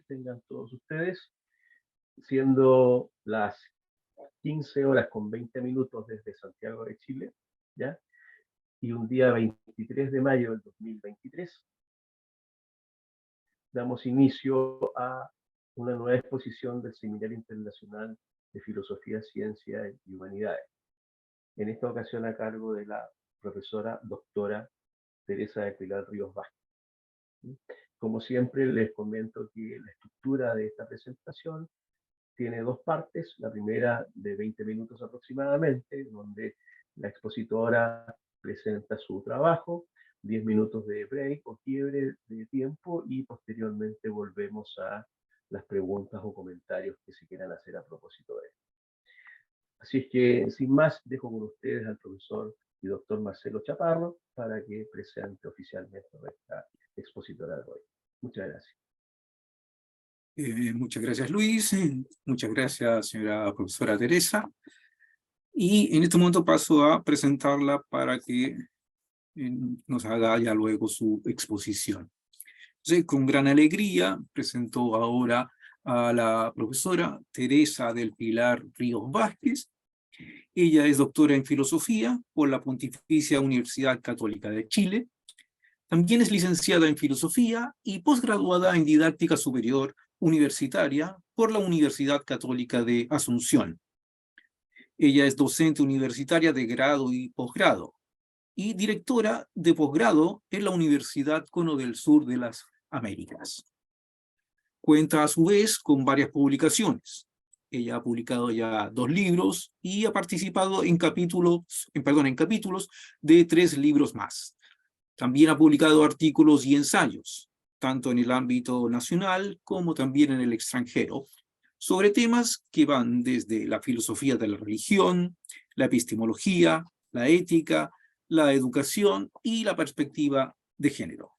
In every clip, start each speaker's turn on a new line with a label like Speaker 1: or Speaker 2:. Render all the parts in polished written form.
Speaker 1: Tengan todos ustedes, siendo las 15 horas con 20 minutos desde Santiago de Chile, ¿ya? Y un día 23 de mayo del 2023, damos inicio a una nueva exposición del Seminario Internacional de Filosofía, Ciencia y Humanidades. En esta ocasión a cargo de la profesora doctora Teresa del Pilar Ríos Vázquez. Como siempre, les comento que la estructura de esta presentación tiene dos partes. La primera de 20 minutos aproximadamente, donde la expositora presenta su trabajo, 10 minutos de break o quiebre de tiempo y posteriormente volvemos a las preguntas o comentarios que se quieran hacer a propósito de esto. Así es que, sin más, dejo con ustedes al profesor y doctor Marcelo Chaparro para que presente oficialmente a nuestra expositora de hoy. Muchas gracias.
Speaker 2: Muchas gracias, Luis. Muchas gracias, señora profesora Teresa. Y en este momento paso a presentarla para que nos haga ya luego su exposición. Entonces, con gran alegría, presento ahora a la profesora Teresa del Pilar Ríos Vázquez. Ella es doctora en Filosofía por la Pontificia Universidad Católica de Chile. También es licenciada en Filosofía y posgraduada en Didáctica Superior Universitaria por la Universidad Católica de Asunción. Ella es docente universitaria de grado y posgrado y directora de posgrado en la Universidad Cono del Sur de las Américas. Cuenta a su vez con varias publicaciones. Ella ha publicado ya 2 libros y ha participado en capítulos de 3 libros más. También ha publicado artículos y ensayos, tanto en el ámbito nacional como también en el extranjero, sobre temas que van desde la filosofía de la religión, la epistemología, la ética, la educación y la perspectiva de género.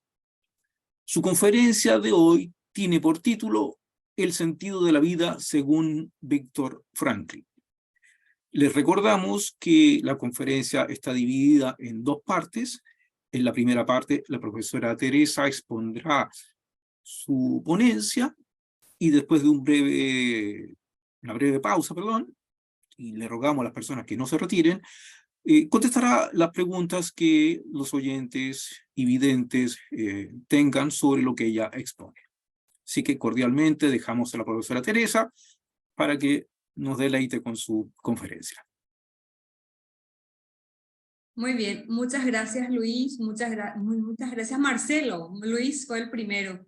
Speaker 2: Su conferencia de hoy tiene por título El sentido de la vida según Viktor Frankl. Les recordamos que la conferencia está dividida en 2 partes. En la primera parte, la profesora Teresa expondrá su ponencia y después de una breve pausa, y le rogamos a las personas que no se retiren, contestará las preguntas que los oyentes y videntes tengan sobre lo que ella expone. Así que cordialmente dejamos a la profesora Teresa para que nos deleite con su conferencia.
Speaker 3: Muy bien, muchas gracias Luis, muchas gracias Marcelo. Luis fue el primero.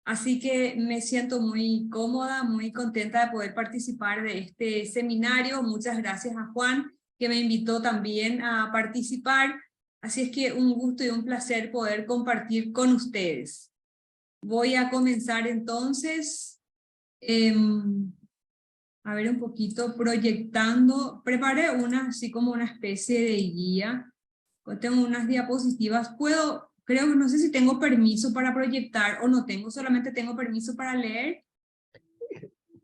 Speaker 3: Así que me siento muy cómoda, muy contenta de poder participar de este seminario. Muchas gracias a Juan, que me invitó también a participar. Así es que un gusto y un placer poder compartir con ustedes. Voy a comenzar entonces, a ver un poquito, proyectando. Preparé así como una especie de guía. Tengo unas diapositivas. Creo que no sé si tengo permiso para proyectar o no tengo, solamente tengo permiso para leer.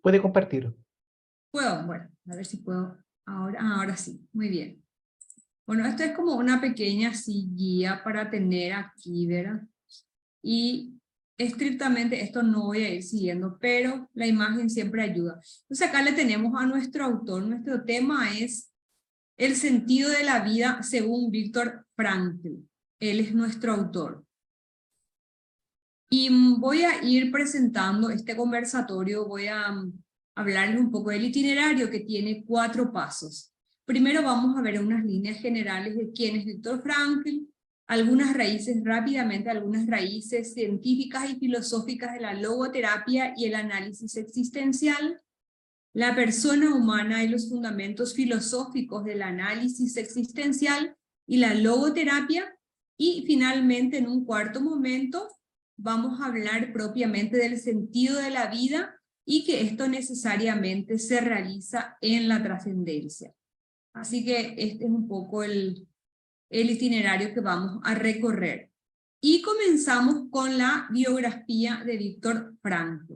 Speaker 4: Puede compartir.
Speaker 3: ¿Puedo? Bueno, a ver si puedo. Ahora sí, muy bien. Bueno, esto es como una pequeña guía para tener aquí, ¿verdad? Y estrictamente esto no voy a ir siguiendo, pero la imagen siempre ayuda. Entonces acá le tenemos a nuestro autor. Nuestro tema es El sentido de la vida según Viktor Frankl. Él es nuestro autor. Y voy a ir presentando este conversatorio, voy a hablarles un poco del itinerario que tiene 4 pasos. Primero vamos a ver unas líneas generales de quién es Viktor Frankl, algunas raíces rápidamente, algunas raíces científicas y filosóficas de la logoterapia y el análisis existencial, la persona humana y los fundamentos filosóficos del análisis existencial y la logoterapia, y finalmente en un cuarto momento vamos a hablar propiamente del sentido de la vida y que esto necesariamente se realiza en la trascendencia. Así que este es un poco el itinerario que vamos a recorrer. Y comenzamos con la biografía de Viktor Frankl.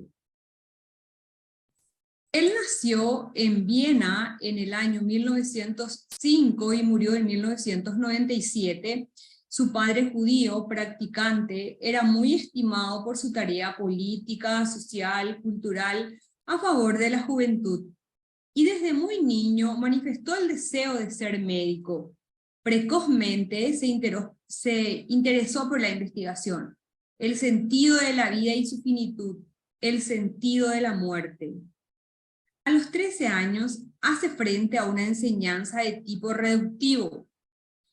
Speaker 3: Él nació en Viena en el año 1905 y murió en 1997. Su padre judío, practicante, era muy estimado por su tarea política, social, cultural, a favor de la juventud. Y desde muy niño manifestó el deseo de ser médico. Precozmente se interesó por la investigación, el sentido de la vida y su finitud, el sentido de la muerte. A los 13 años hace frente a una enseñanza de tipo reductivo.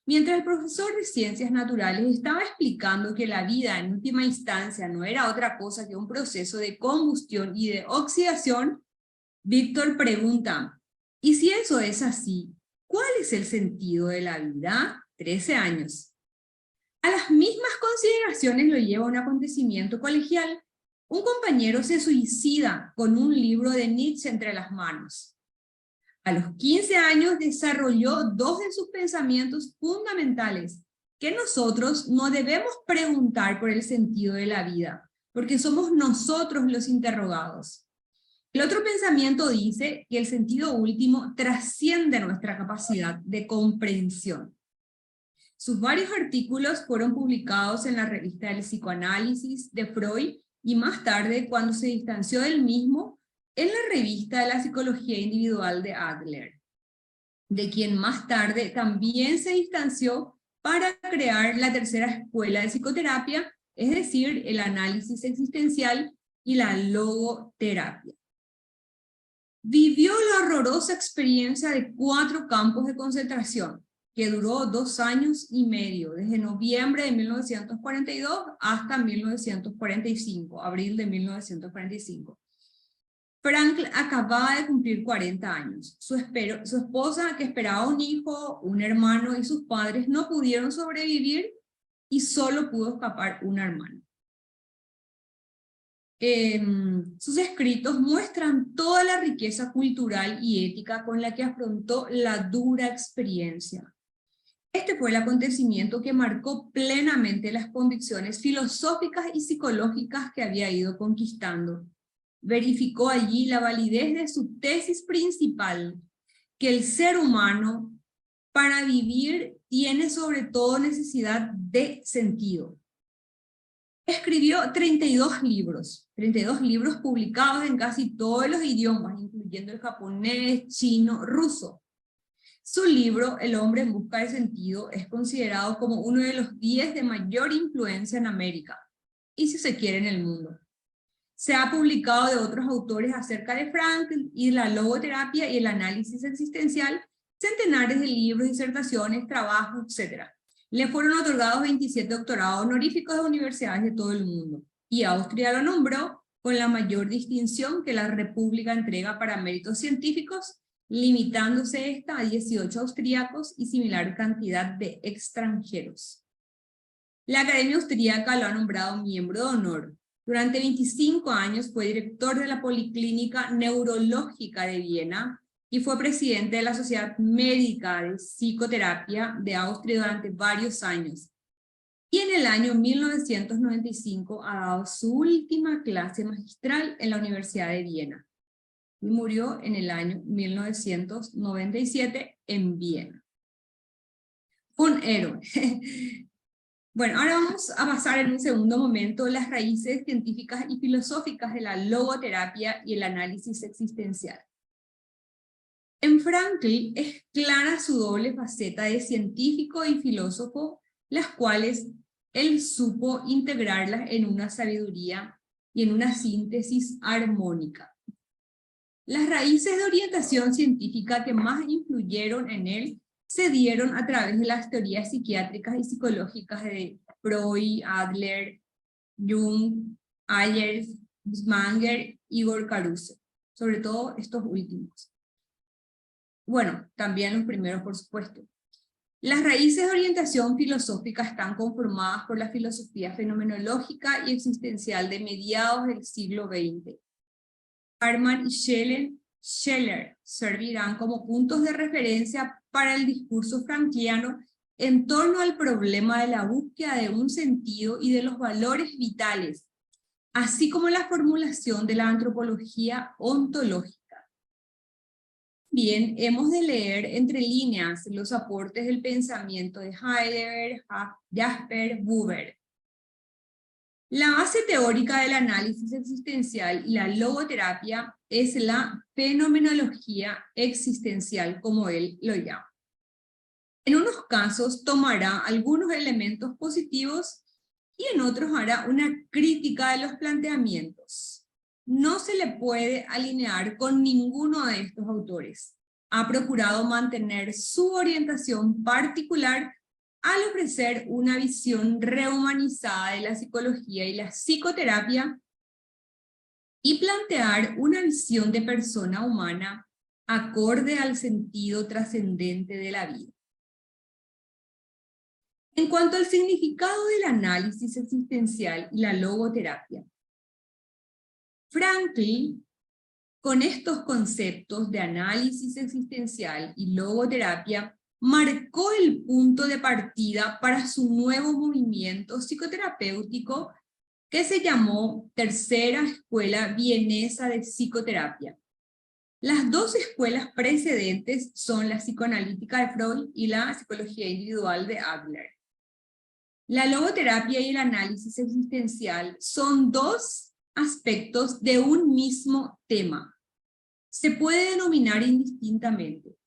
Speaker 3: Mientras el profesor de Ciencias Naturales estaba explicando que la vida en última instancia no era otra cosa que un proceso de combustión y de oxidación, Víctor pregunta, ¿y si eso es así, cuál es el sentido de la vida? 13 años. A las mismas consideraciones lo lleva un acontecimiento colegial. Un compañero se suicida con un libro de Nietzsche entre las manos. A los 15 años desarrolló dos de sus pensamientos fundamentales, que nosotros no debemos preguntar por el sentido de la vida, porque somos nosotros los interrogados. El otro pensamiento dice que el sentido último trasciende nuestra capacidad de comprensión. Sus varios artículos fueron publicados en la revista del psicoanálisis de Freud y más tarde, cuando se distanció del mismo, en la revista de la psicología individual de Adler, de quien más tarde también se distanció para crear la tercera escuela de psicoterapia, es decir, el análisis existencial y la logoterapia. Vivió la horrorosa experiencia de 4 campos de concentración, que duró 2 años y medio, desde noviembre de 1942 hasta 1945, abril de 1945. Frankl acababa de cumplir 40 años. Su esposa, que esperaba un hijo, un hermano, y sus padres no pudieron sobrevivir y solo pudo escapar una hermana. Sus escritos muestran toda la riqueza cultural y ética con la que afrontó la dura experiencia. Este fue el acontecimiento que marcó plenamente las convicciones filosóficas y psicológicas que había ido conquistando. Verificó allí la validez de su tesis principal, que el ser humano, para vivir, tiene sobre todo necesidad de sentido. Escribió 32 libros publicados en casi todos los idiomas, incluyendo el japonés, chino, ruso. Su libro, El hombre en busca de sentido, es considerado como uno de los 10 de mayor influencia en América, y si se quiere en el mundo. Se ha publicado de otros autores acerca de Frankl y la logoterapia y el análisis existencial, centenares de libros, disertaciones, trabajos, etc. Le fueron otorgados 27 doctorados honoríficos de universidades de todo el mundo, y Austria lo nombró con la mayor distinción que la República entrega para méritos científicos, limitándose esta a 18 austríacos y similar cantidad de extranjeros. La Academia Austríaca lo ha nombrado miembro de honor. Durante 25 años fue director de la Policlínica Neurológica de Viena y fue presidente de la Sociedad Médica de Psicoterapia de Austria durante varios años. Y en el año 1995 ha dado su última clase magistral en la Universidad de Viena. Y murió en el año 1997 en Viena. Un héroe. Bueno, ahora vamos a pasar en un segundo momento las raíces científicas y filosóficas de la logoterapia y el análisis existencial. En Frankl es clara su doble faceta de científico y filósofo, las cuales él supo integrarlas en una sabiduría y en una síntesis armónica. Las raíces de orientación científica que más influyeron en él se dieron a través de las teorías psiquiátricas y psicológicas de Freud, Adler, Jung, Ayers, Manger, Igor Caruso, sobre todo estos últimos. Bueno, también los primeros, por supuesto. Las raíces de orientación filosófica están conformadas por la filosofía fenomenológica y existencial de mediados del siglo XX. Hartmann y Scheller servirán como puntos de referencia para el discurso frankliano en torno al problema de la búsqueda de un sentido y de los valores vitales, así como la formulación de la antropología ontológica. Bien, hemos de leer entre líneas los aportes del pensamiento de Heidegger, Jasper, Buber. La base teórica del análisis existencial y la logoterapia es la fenomenología existencial, como él lo llama. En unos casos tomará algunos elementos positivos y en otros hará una crítica de los planteamientos. No se le puede alinear con ninguno de estos autores. Ha procurado mantener su orientación particular al ofrecer una visión rehumanizada de la psicología y la psicoterapia y plantear una visión de persona humana acorde al sentido trascendente de la vida. En cuanto al significado del análisis existencial y la logoterapia, Frankl, con estos conceptos de análisis existencial y logoterapia, marcó el punto de partida para su nuevo movimiento psicoterapéutico que se llamó Tercera Escuela Vienesa de Psicoterapia. Las dos escuelas precedentes son la psicoanalítica de Freud y la psicología individual de Adler. La logoterapia y el análisis existencial son dos aspectos de un mismo tema. Se puede denominar indistintamente.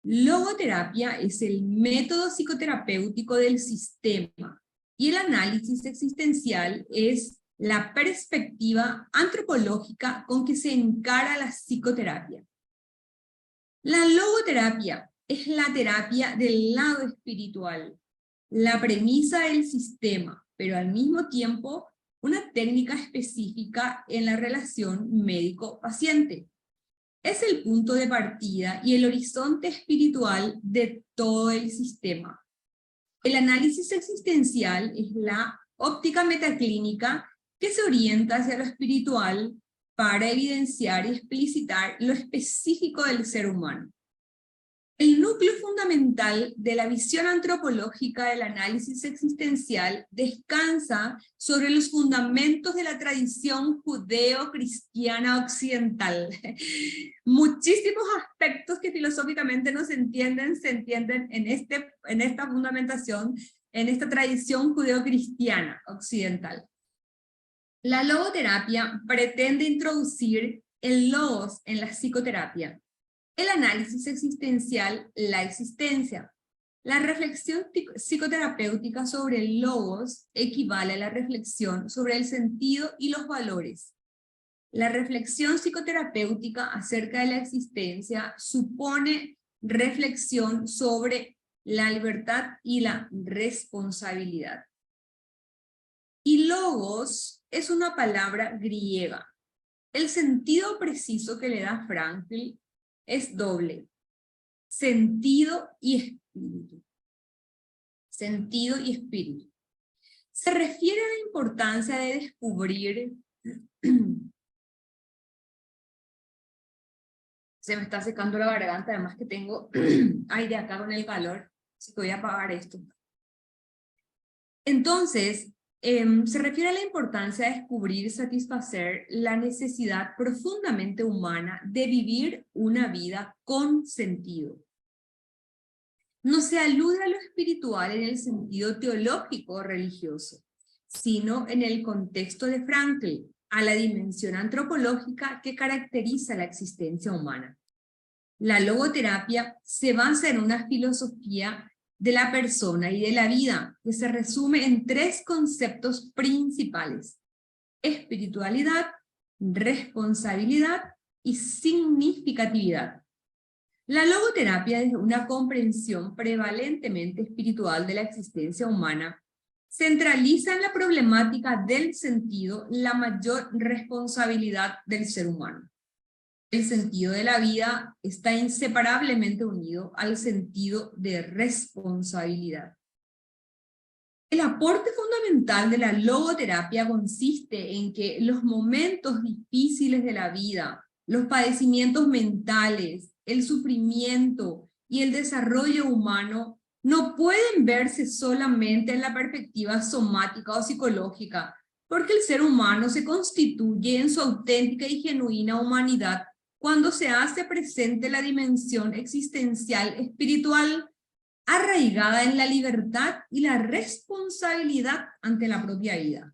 Speaker 3: Logoterapia es el método psicoterapéutico del sistema y el análisis existencial es la perspectiva antropológica con que se encara la psicoterapia. La logoterapia es la terapia del lado espiritual, la premisa del sistema, pero al mismo tiempo una técnica específica en la relación médico-paciente. Es el punto de partida y el horizonte espiritual de todo el sistema. El análisis existencial es la óptica metaclínica que se orienta hacia lo espiritual para evidenciar y explicitar lo específico del ser humano. El núcleo fundamental de la visión antropológica del análisis existencial descansa sobre los fundamentos de la tradición judeo-cristiana occidental. Muchísimos aspectos que filosóficamente no se entienden en esta fundamentación, en esta tradición judeo-cristiana occidental. La logoterapia pretende introducir el logos en la psicoterapia. El análisis existencial, la existencia. La reflexión psicoterapéutica sobre el logos equivale a la reflexión sobre el sentido y los valores. La reflexión psicoterapéutica acerca de la existencia supone reflexión sobre la libertad y la responsabilidad. Y logos es una palabra griega. El sentido preciso que le da Frankl es doble: sentido y espíritu. Sentido y espíritu. Se refiere a la importancia de descubrir... Se me está secando la garganta, además que tengo aire acá con el calor, así que voy a apagar esto. Entonces, se refiere a la importancia de descubrir y satisfacer la necesidad profundamente humana de vivir una vida con sentido. No se alude a lo espiritual en el sentido teológico o religioso, sino en el contexto de Frankl, a la dimensión antropológica que caracteriza la existencia humana. La logoterapia se basa en una filosofía de la persona y de la vida, que se resume en tres conceptos principales: espiritualidad, responsabilidad y significatividad. La logoterapia, desde una comprensión prevalentemente espiritual de la existencia humana, centraliza en la problemática del sentido la mayor responsabilidad del ser humano. El sentido de la vida está inseparablemente unido al sentido de responsabilidad. El aporte fundamental de la logoterapia consiste en que los momentos difíciles de la vida, los padecimientos mentales, el sufrimiento y el desarrollo humano no pueden verse solamente en la perspectiva somática o psicológica, porque el ser humano se constituye en su auténtica y genuina humanidad cuando se hace presente la dimensión existencial espiritual arraigada en la libertad y la responsabilidad ante la propia vida.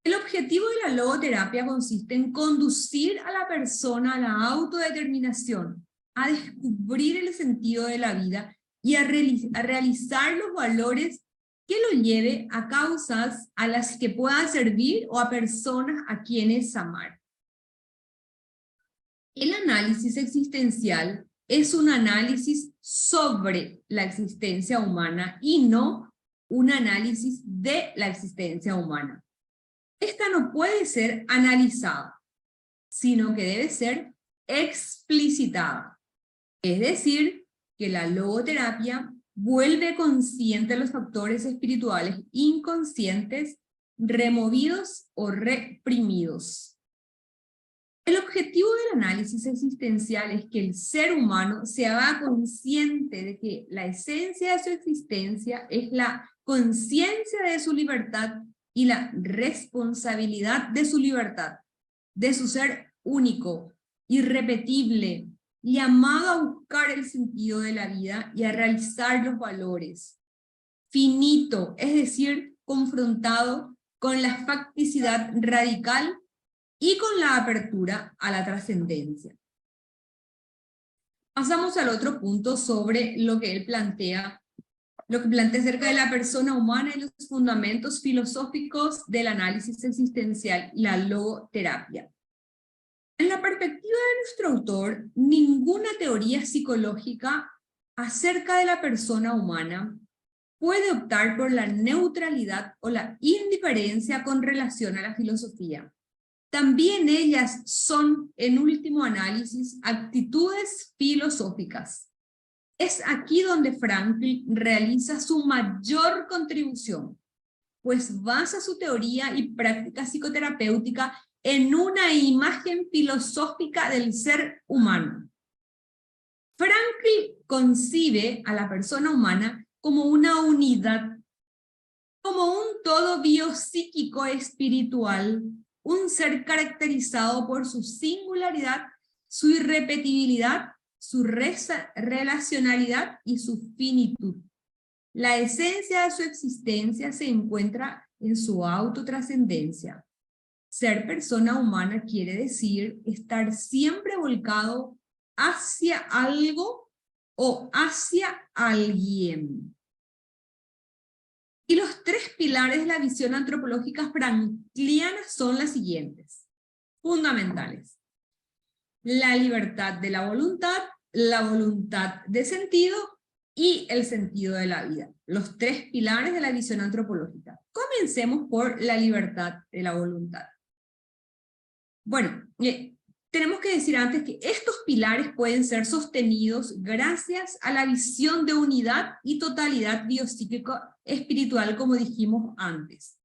Speaker 3: El objetivo de la logoterapia consiste en conducir a la persona a la autodeterminación, a descubrir el sentido de la vida y a realizar los valores que lo lleve a causas a las que pueda servir o a personas a quienes amar. El análisis existencial es un análisis sobre la existencia humana y no un análisis de la existencia humana. Esta no puede ser analizada, sino que debe ser explicitada. Es decir, que la logoterapia vuelve consciente los factores espirituales inconscientes, removidos o reprimidos. El objetivo del análisis existencial es que el ser humano se haga consciente de que la esencia de su existencia es la conciencia de su libertad y la responsabilidad de su libertad, de su ser único, irrepetible, llamado a buscar el sentido de la vida y a realizar los valores. Finito, es decir, confrontado con la facticidad radical y con la apertura a la trascendencia. Pasamos al otro punto sobre lo que él plantea, acerca de la persona humana y los fundamentos filosóficos del análisis existencial y la logoterapia. En la perspectiva de nuestro autor, ninguna teoría psicológica acerca de la persona humana puede optar por la neutralidad o la indiferencia con relación a la filosofía. También ellas son, en último análisis, actitudes filosóficas. Es aquí donde Frankl realiza su mayor contribución, pues basa su teoría y práctica psicoterapéutica en una imagen filosófica del ser humano. Frankl concibe a la persona humana como una unidad, como un todo biopsíquico espiritual, un ser caracterizado por su singularidad, su irrepetibilidad, su relacionalidad y su finitud. La esencia de su existencia se encuentra en su autotrascendencia. Ser persona humana quiere decir estar siempre volcado hacia algo o hacia alguien. Y los tres pilares de la visión antropológica frankliana son las siguientes, fundamentales. La libertad de la voluntad de sentido y el sentido de la vida. Los tres pilares de la visión antropológica. Comencemos por la libertad de la voluntad. Bueno, tenemos que decir antes que estos pilares pueden ser sostenidos gracias a la visión de unidad y totalidad biopsíquica espiritual, como dijimos antes.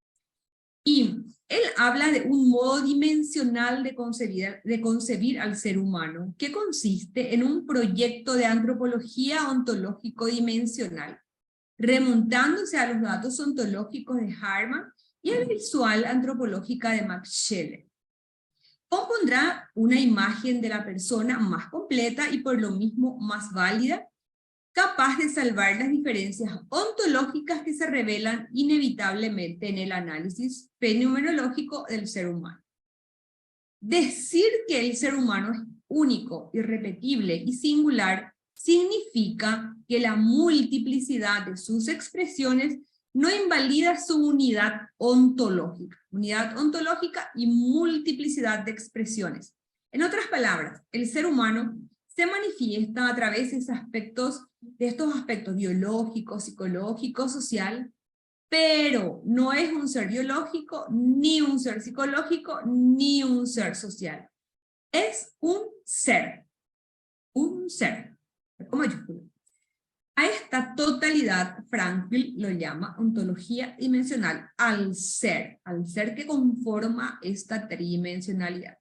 Speaker 3: Y él habla de un modo dimensional de concebir al ser humano, que consiste en un proyecto de antropología ontológico dimensional, remontándose a los datos ontológicos de Harman y a la visual antropológica de Max Scheler. Compondrá una imagen de la persona más completa y por lo mismo más válida, capaz de salvar las diferencias ontológicas que se revelan inevitablemente en el análisis fenomenológico del ser humano. Decir que el ser humano es único, irrepetible y singular significa que la multiplicidad de sus expresiones no invalida su unidad ontológica y multiplicidad de expresiones. En otras palabras, el ser humano se manifiesta a través de estos aspectos biológico, psicológico, social, pero no es un ser biológico, ni un ser psicológico, ni un ser social. Es un ser, con mayúscula. A esta totalidad, Frankl lo llama ontología dimensional, al ser que conforma esta tridimensionalidad.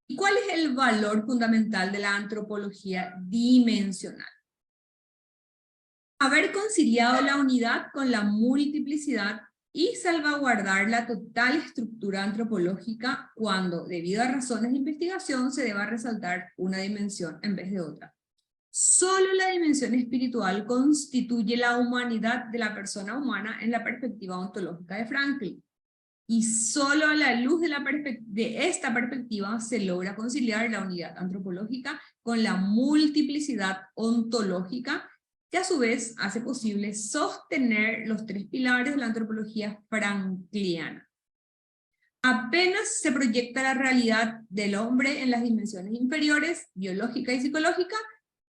Speaker 3: ¿Y cuál es el valor fundamental de la antropología dimensional? Haber conciliado la unidad con la multiplicidad y salvaguardar la total estructura antropológica cuando, debido a razones de investigación, se deba resaltar una dimensión en vez de otra. Solo la dimensión espiritual constituye la humanidad de la persona humana en la perspectiva ontológica de Frankl. Y solo a la luz de esta perspectiva se logra conciliar la unidad antropológica con la multiplicidad ontológica, que a su vez hace posible sostener los tres pilares de la antropología frankliana. Apenas se proyecta la realidad del hombre en las dimensiones inferiores, biológica y psicológica,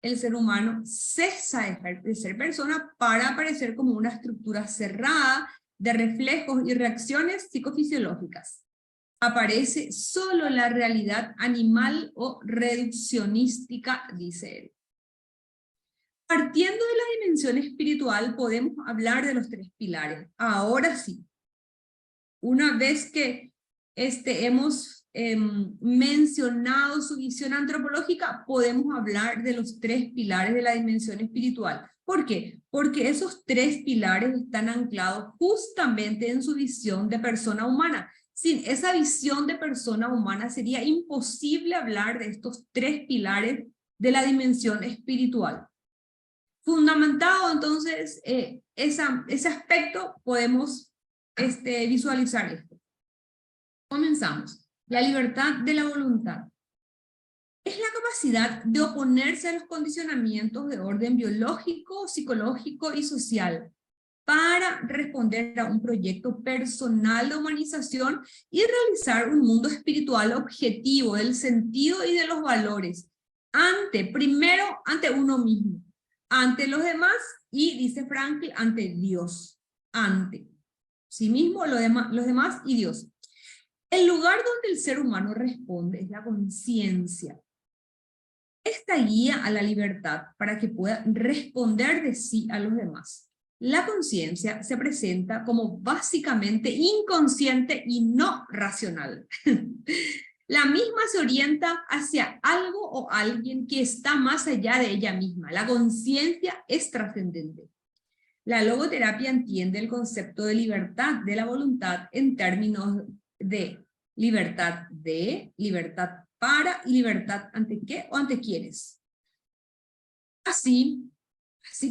Speaker 3: el ser humano cesa de ser persona para aparecer como una estructura cerrada de reflejos y reacciones psicofisiológicas. Aparece solo la realidad animal o reduccionística, dice él. Partiendo de la dimensión espiritual, podemos hablar de los tres pilares. Ahora sí, una vez que hemos mencionado su visión antropológica, podemos hablar de los tres pilares de la dimensión espiritual. ¿Por qué? Porque esos tres pilares están anclados justamente en su visión de persona humana. Sin esa visión de persona humana sería imposible hablar de estos tres pilares de la dimensión espiritual. Fundamentado entonces ese aspecto, podemos visualizar esto. Comenzamos. La libertad de la voluntad es la capacidad de oponerse a los condicionamientos de orden biológico, psicológico y social para responder a un proyecto personal de humanización y realizar un mundo espiritual objetivo del sentido y de los valores, primero ante uno mismo, ante los demás y, dice Frankl, ante Dios, ante sí mismo, los demás y Dios. El lugar donde el ser humano responde es la conciencia. Esta guía a la libertad para que pueda responder de sí a los demás. La conciencia se presenta como básicamente inconsciente y no racional. La misma se orienta hacia algo o alguien que está más allá de ella misma. La conciencia es trascendente. La logoterapia entiende el concepto de libertad de la voluntad en términos de libertad para y libertad ante qué o ante quiénes. Así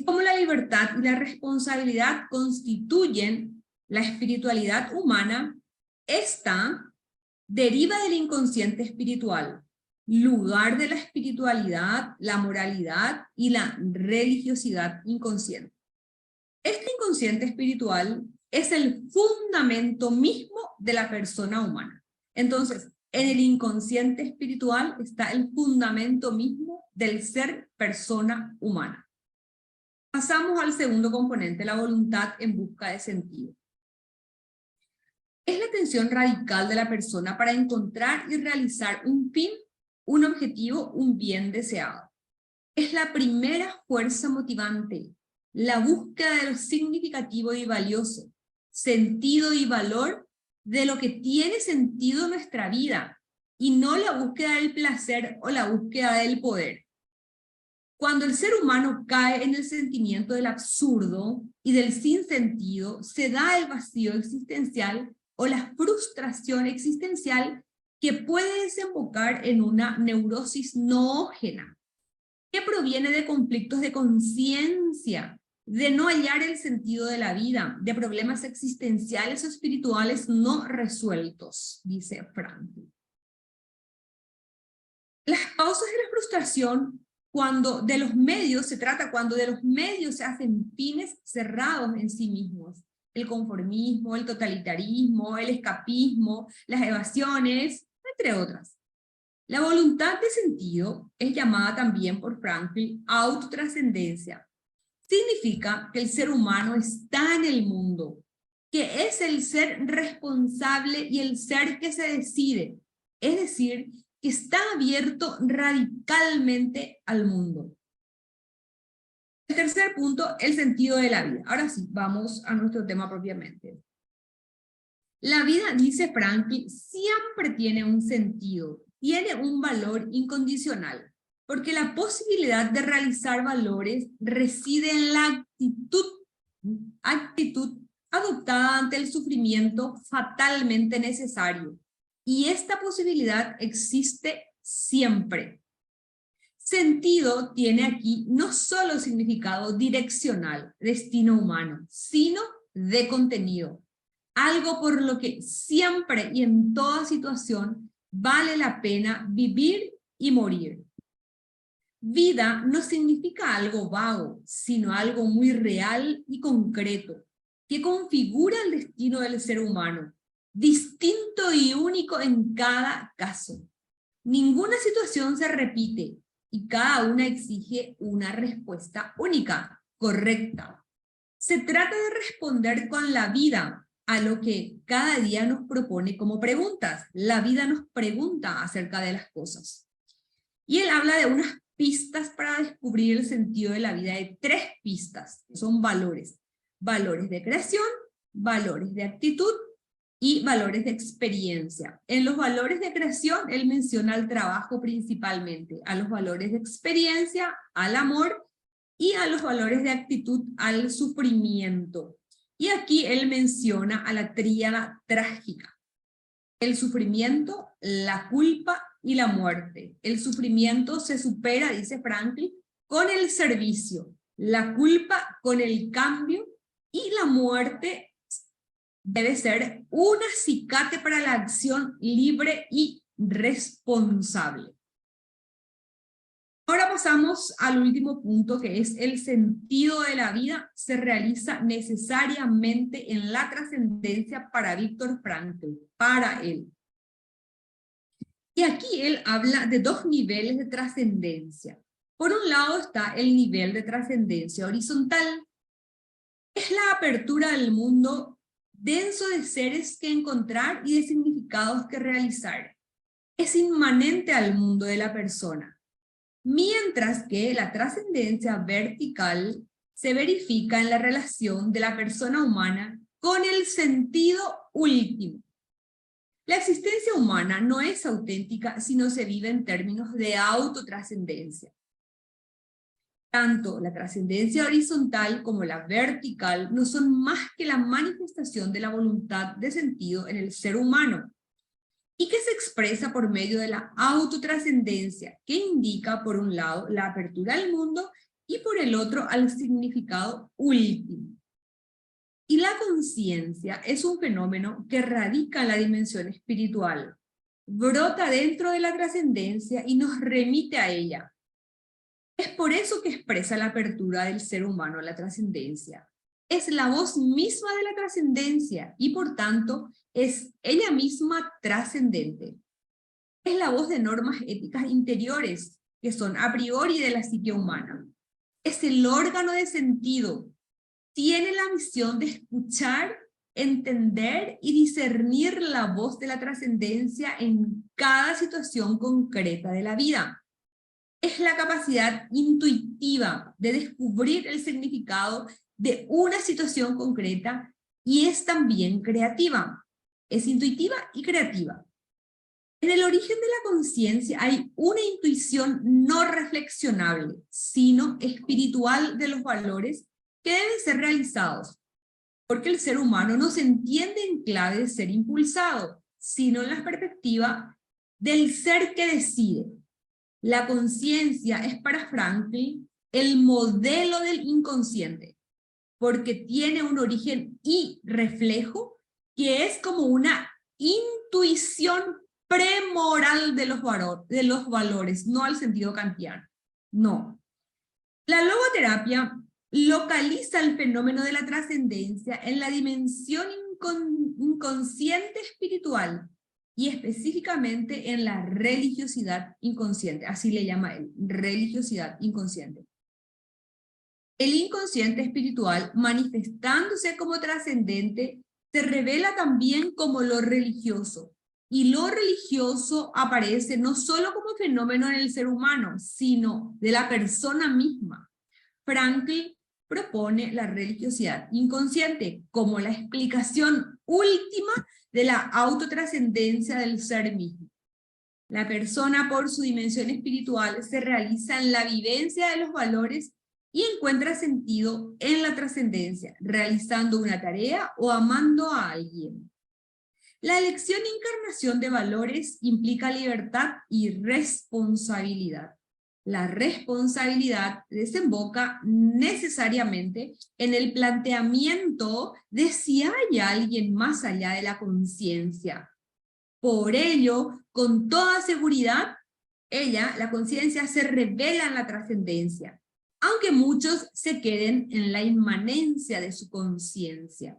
Speaker 3: como la libertad y la responsabilidad constituyen la espiritualidad humana, esta deriva del inconsciente espiritual, lugar de la espiritualidad, la moralidad y la religiosidad inconsciente. Este inconsciente espiritual es el fundamento mismo de la persona humana. Entonces, en el inconsciente espiritual está el fundamento mismo del ser persona humana. Pasamos al segundo componente, la voluntad en busca de sentido. Es la tensión radical de la persona para encontrar y realizar un fin, un objetivo, un bien deseado. Es la primera fuerza motivante, la búsqueda de lo significativo y valioso, sentido y valor de lo que tiene sentido en nuestra vida, y no la búsqueda del placer o la búsqueda del poder. Cuando el ser humano cae en el sentimiento del absurdo y del sinsentido, se da el vacío existencial o la frustración existencial que puede desembocar en una neurosis noógena, que proviene de conflictos de conciencia, de no hallar el sentido de la vida, de problemas existenciales o espirituales no resueltos, dice Frankl. Las causas de la frustración, cuando de los medios se hacen fines cerrados en sí mismos. El conformismo, el totalitarismo, el escapismo, las evasiones, entre otras. La voluntad de sentido es llamada también por Frankl autotrascendencia. Significa que el ser humano está en el mundo, que es el ser responsable y el ser que se decide, es decir, que está abierto radicalmente al mundo. El tercer punto, el sentido de la vida. Ahora sí, vamos a nuestro tema propiamente. La vida, dice Frankl, siempre tiene un sentido, tiene un valor incondicional, porque la posibilidad de realizar valores reside en la actitud adoptada ante el sufrimiento fatalmente necesario, y esta posibilidad existe siempre. Sentido tiene aquí no solo significado direccional, destino humano, sino de contenido, algo por lo que siempre y en toda situación vale la pena vivir y morir. Vida no significa algo vago, sino algo muy real y concreto, que configura el destino del ser humano, distinto y único en cada caso. Ninguna situación se repite y cada una exige una respuesta única, correcta. Se trata de responder con la vida a lo que cada día nos propone como preguntas. La vida nos pregunta acerca de las cosas. Y él habla de unas pistas para descubrir el sentido de la vida, de 3 pistas, que son valores. Valores de creación, valores de actitud y valores de experiencia. En los valores de creación, él menciona el trabajo principalmente, a los valores de experiencia, al amor, y a los valores de actitud, al sufrimiento. Y aquí él menciona a la tríada trágica: el sufrimiento, la culpa y la muerte. El sufrimiento se supera, dice Franklin, con el servicio, la culpa con el cambio, y la muerte debe ser un acicate para la acción libre y responsable. Ahora pasamos al último punto, que es el sentido de la vida se realiza necesariamente en la trascendencia para Viktor Frankl, para él. Y aquí él habla de 2 niveles de trascendencia. Por un lado está el nivel de trascendencia horizontal. Es la apertura del mundo denso de seres que encontrar y de significados que realizar. Es inmanente al mundo de la persona. Mientras que la trascendencia vertical se verifica en la relación de la persona humana con el sentido último. La existencia humana no es auténtica si no se vive en términos de autotrascendencia. Tanto la trascendencia horizontal como la vertical no son más que la manifestación de la voluntad de sentido en el ser humano, y que se expresa por medio de la autotrascendencia, que indica por un lado la apertura al mundo y por el otro al significado último. Y la conciencia es un fenómeno que radica en la dimensión espiritual, brota dentro de la trascendencia y nos remite a ella. Es por eso que expresa la apertura del ser humano a la trascendencia. Es la voz misma de la trascendencia y por tanto es ella misma trascendente. Es la voz de normas éticas interiores que son a priori de la psique humana. Es el órgano de sentido. Tiene la misión de escuchar, entender y discernir la voz de la trascendencia en cada situación concreta de la vida. Es la capacidad intuitiva de descubrir el significado de una situación concreta y es también creativa. Es intuitiva y creativa. En el origen de la conciencia hay una intuición no reflexionable, sino espiritual de los valores que deben ser realizados, porque el ser humano no se entiende en clave de ser impulsado, sino en la perspectiva del ser que decide. La conciencia es para Franklin el modelo del inconsciente, porque tiene un origen y reflejo que es como una intuición premoral de los valores, no al sentido kantiano, no. La logoterapia localiza el fenómeno de la trascendencia en la dimensión inconsciente espiritual y específicamente en la religiosidad inconsciente, así le llama él, religiosidad inconsciente. El inconsciente espiritual, manifestándose como trascendente, se revela también como lo religioso, y lo religioso aparece no solo como fenómeno en el ser humano, sino de la persona misma. Franklin propone la religiosidad inconsciente como la explicación última de la autotrascendencia del ser mismo. La persona, por su dimensión espiritual, se realiza en la vivencia de los valores y encuentra sentido en la trascendencia, realizando una tarea o amando a alguien. La elección e encarnación de valores implica libertad y responsabilidad. La responsabilidad desemboca necesariamente en el planteamiento de si hay alguien más allá de la conciencia. Por ello, con toda seguridad, la conciencia se revela en la trascendencia, aunque muchos se queden en la inmanencia de su conciencia.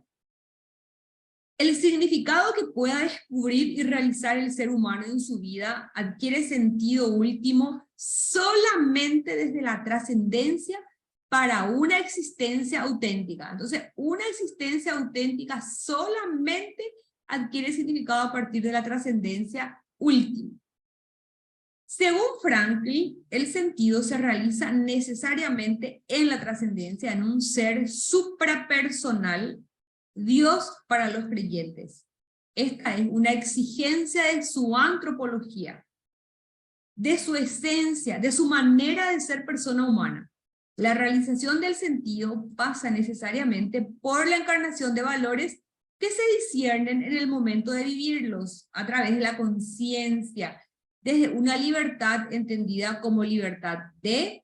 Speaker 3: El significado que pueda descubrir y realizar el ser humano en su vida adquiere sentido último solamente desde la trascendencia para una existencia auténtica. Entonces, una existencia auténtica solamente adquiere significado a partir de la trascendencia última. Según Franklin, el sentido se realiza necesariamente en la trascendencia, en un ser suprapersonal, Dios para los creyentes. Esta es una exigencia de su antropología, de su esencia, de su manera de ser persona humana. La realización del sentido pasa necesariamente por la encarnación de valores que se disciernen en el momento de vivirlos, a través de la conciencia, desde una libertad entendida como libertad de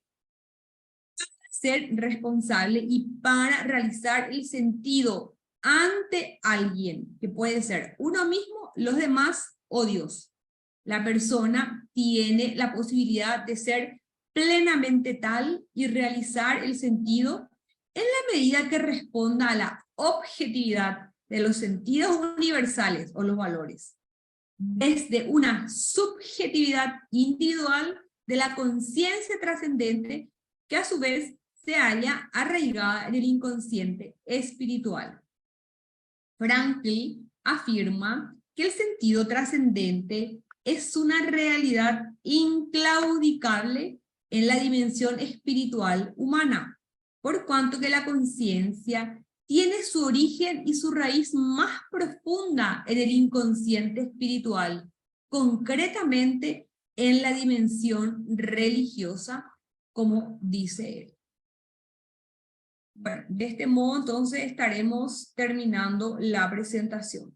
Speaker 3: ser responsable y para realizar el sentido ante alguien, que puede ser uno mismo, los demás o Dios. La persona tiene la posibilidad de ser plenamente tal y realizar el sentido en la medida que responda a la objetividad de los sentidos universales o los valores, desde una subjetividad individual de la conciencia trascendente que a su vez se halla arraigada en el inconsciente espiritual. Franklin afirma que el sentido trascendente es una realidad inclaudicable en la dimensión espiritual humana, por cuanto que la conciencia tiene su origen y su raíz más profunda en el inconsciente espiritual, concretamente en la dimensión religiosa, como dice él. Bueno, de este modo entonces estaremos terminando la presentación.